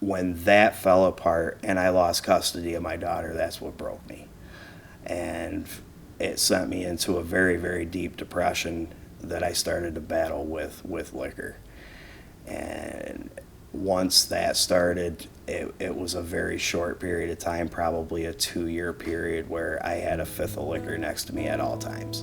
When that fell apart and I lost custody of my daughter, that's what broke me. And it sent me into a very, very deep depression that I started to battle with liquor. And once that started, it was a very short period of time, probably a 2-year period, where I had a fifth of liquor next to me at all times.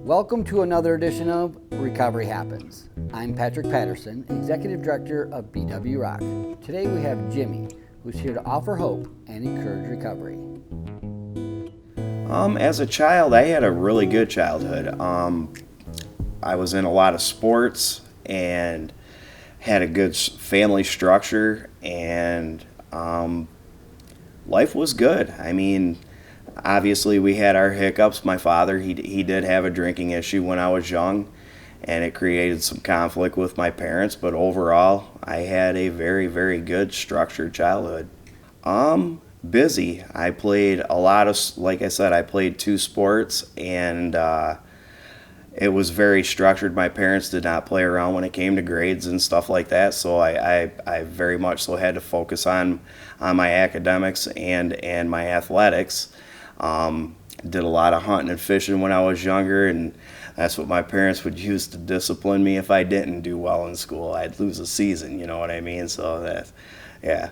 Welcome to another edition of Recovery Happens. I'm Patrick Patterson, Executive Director of BWROC. Today we have Jimmy, who's here to offer hope and encourage recovery. As a child, I had a really good childhood. I was in a lot of sports and had a good family structure, and life was good. I mean, obviously we had our hiccups. My father, he did have a drinking issue when I was young, and it created some conflict with my parents, but overall I had a very, very good structured childhood. Busy. I played a lot of, like I said, I played 2 sports, and it was very structured. My parents did not play around when it came to grades and stuff like that, so I very much so had to focus on my academics and my athletics. Did a lot of hunting and fishing when I was younger, and that's what my parents would use to discipline me if I didn't do well in school. I'd lose a season, you know what I mean? So that, yeah.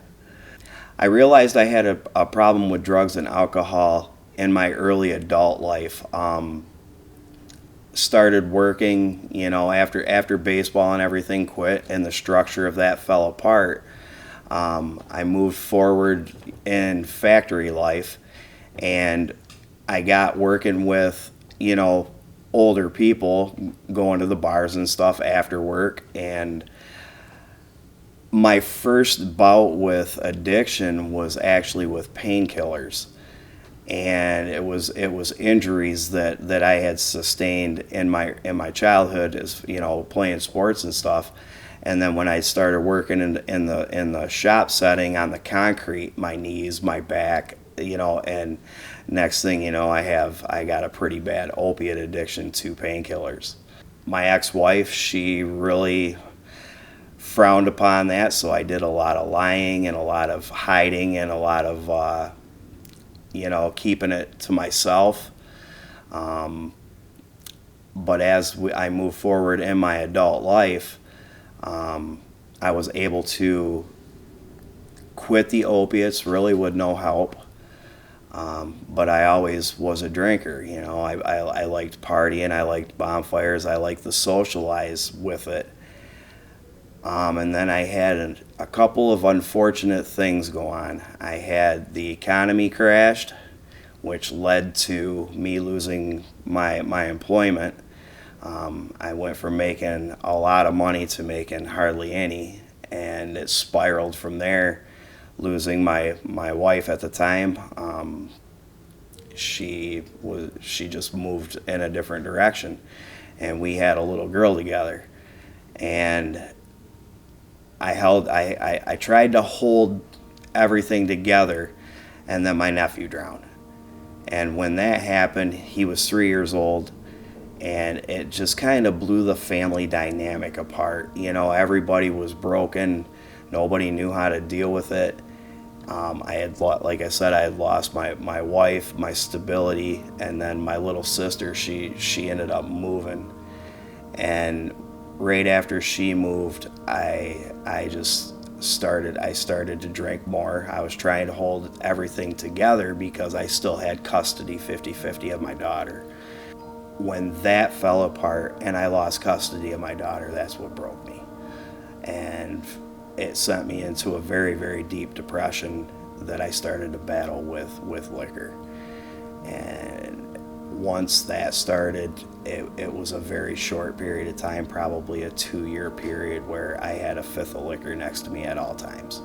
I realized I had a problem with drugs and alcohol in my early adult life. Started working, you know, after baseball and everything quit and the structure of that fell apart. I moved forward in factory life, and I got working with, you know, older people, going to the bars and stuff after work. And my first bout with addiction was actually with painkillers, and it was injuries that I had sustained in my childhood, as you know, playing sports and stuff. And then when I started working in the shop setting on the concrete, my knees, my back, you know, and next thing you know, I got a pretty bad opiate addiction to painkillers. My ex-wife, she really frowned upon that, so I did a lot of lying and a lot of hiding and a lot of you know, keeping it to myself. But as I moved forward in my adult life, I was able to quit the opiates, really with no help. But I always was a drinker, you know. I liked partying, I liked bonfires, I liked to socialize with it. And then I had a couple of unfortunate things go on. I had the economy crashed, which led to me losing my employment. I went from making a lot of money to making hardly any, and it spiraled from there, losing my wife at the time. She just moved in a different direction, and we had a little girl together. And I tried to hold everything together, and then my nephew drowned. And when that happened, he was 3 years old, and it just kind of blew the family dynamic apart. You know, everybody was broken. Nobody knew how to deal with it. Like I said, I had lost my wife, my stability, and then my little sister, she ended up moving. And right after she moved, I started to drink more. I was trying to hold everything together because I still had custody 50-50 of my daughter. When that fell apart and I lost custody of my daughter, that's what broke me. And it sent me into a very, very deep depression that I started to battle with liquor. And once that started, it was a very short period of time, probably a 2-year period, where I had a fifth of liquor next to me at all times.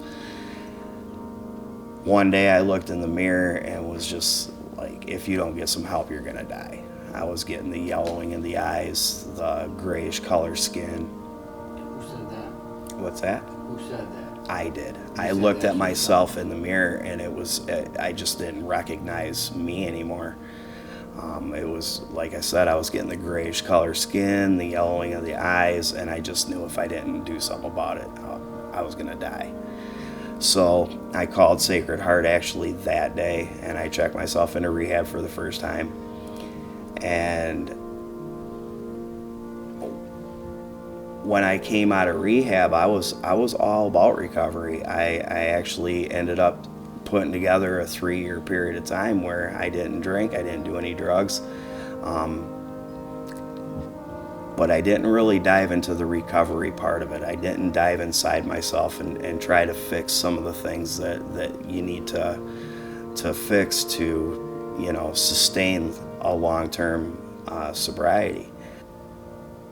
One day I looked in the mirror and was just like, if you don't get some help, you're gonna die. I was getting the yellowing in the eyes, the grayish color skin. Who said that? What's that? Who said that? I did. I looked at myself in the mirror, and I just didn't recognize me anymore. It was, like I said, I was getting the grayish color skin, the yellowing of the eyes, and I just knew if I didn't do something about it, I was gonna die. So I called Sacred Heart actually that day, and I checked myself into rehab for the first time. And when I came out of rehab, I was all about recovery. I actually ended up putting together a 3-year period of time where I didn't drink, I didn't do any drugs, but I didn't really dive into the recovery part of it. I didn't dive inside myself and try to fix some of the things that you need to fix to, sustain a long-term sobriety.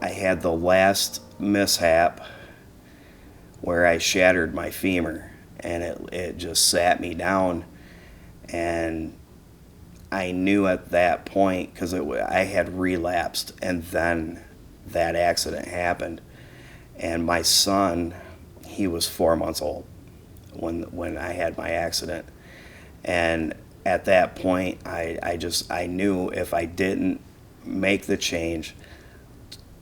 I had the last mishap where I shattered my femur, and it just sat me down, and I knew at that point, because I had relapsed, and then that accident happened. And my son, he was 4 months old when I had my accident. And at that point, I knew if I didn't make the change,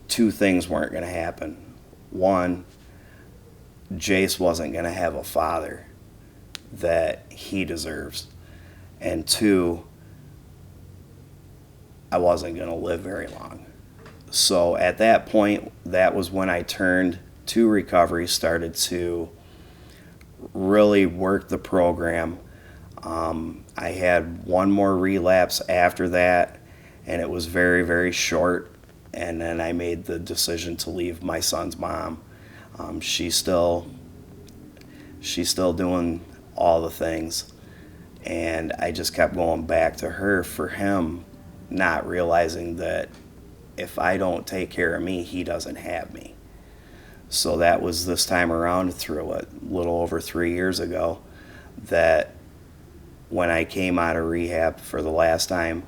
two things weren't going to happen. One, Jace wasn't going to have a father that he deserves. And two, I wasn't going to live very long. So at that point, that was when I turned to recovery, started to really work the program. I had one more relapse after that, and it was very, very short. And then I made the decision to leave my son's mom. She's still doing all the things, and I just kept going back to her for him, not realizing that if I don't take care of me, he doesn't have me. So that was this time around, through a little over 3 years ago, that when I came out of rehab for the last time,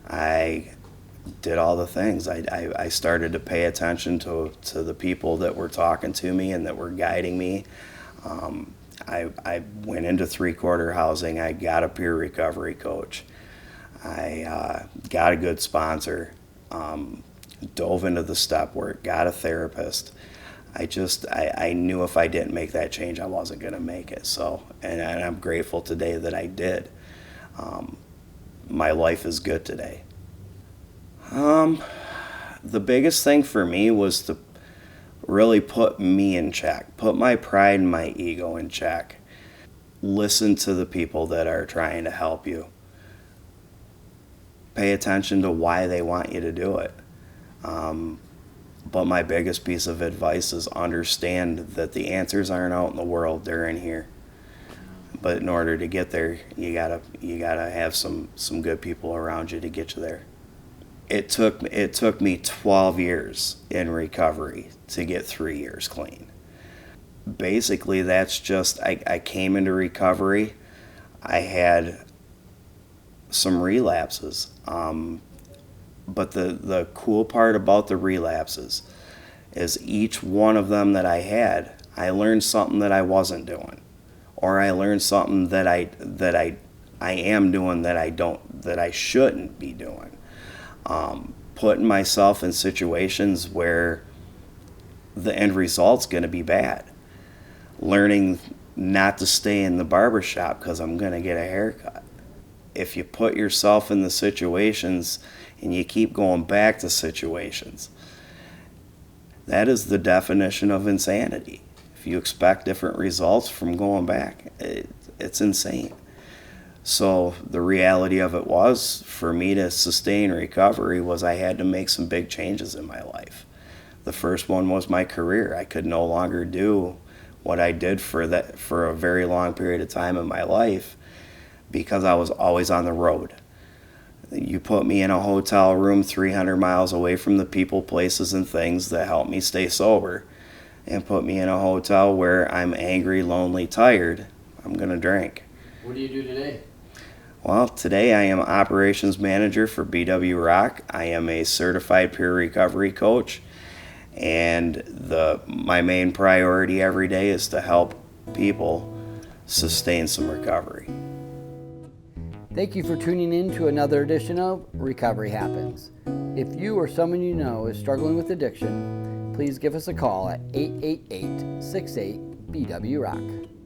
I did all the things. I started to pay attention to the people that were talking to me and that were guiding me. I went into 3-quarter housing. I got a peer recovery coach. I got a good sponsor. Dove into the step work, got a therapist. I knew if I didn't make that change, I wasn't going to make it. So, and I'm grateful today that I did. My life is good today. The biggest thing for me was to really put me in check, put my pride and my ego in check. Listen to the people that are trying to help you. Pay attention to why they want you to do it. But my biggest piece of advice is understand that the answers aren't out in the world, they're in here. But in order to get there, you gotta have some good people around you to get you there. It took me 12 years in recovery to get 3 years clean. Basically, that's just, I came into recovery, I had some relapses. But the cool part about the relapses is each one of them that I had, I learned something that I wasn't doing, or I learned something that I am doing that I shouldn't be doing. Putting myself in situations where the end result's going to be bad. Learning not to stay in the barbershop because I'm going to get a haircut. If you put yourself in the situations and you keep going back to situations, that is the definition of insanity. If you expect different results from going back, it's insane. So the reality of it was, for me to sustain recovery, was I had to make some big changes in my life. The first one was my career. I could no longer do what I did for a very long period of time in my life because I was always on the road. You put me in a hotel room 300 miles away from the people, places, and things that help me stay sober, and put me in a hotel where I'm angry, lonely, tired, I'm going to drink. What do you do today? Well, today I am operations manager for BWROC. I am a certified peer recovery coach, and my main priority every day is to help people sustain some recovery. Thank you for tuning in to another edition of Recovery Happens. If you or someone you know is struggling with addiction, please give us a call at 888-68 BWROC.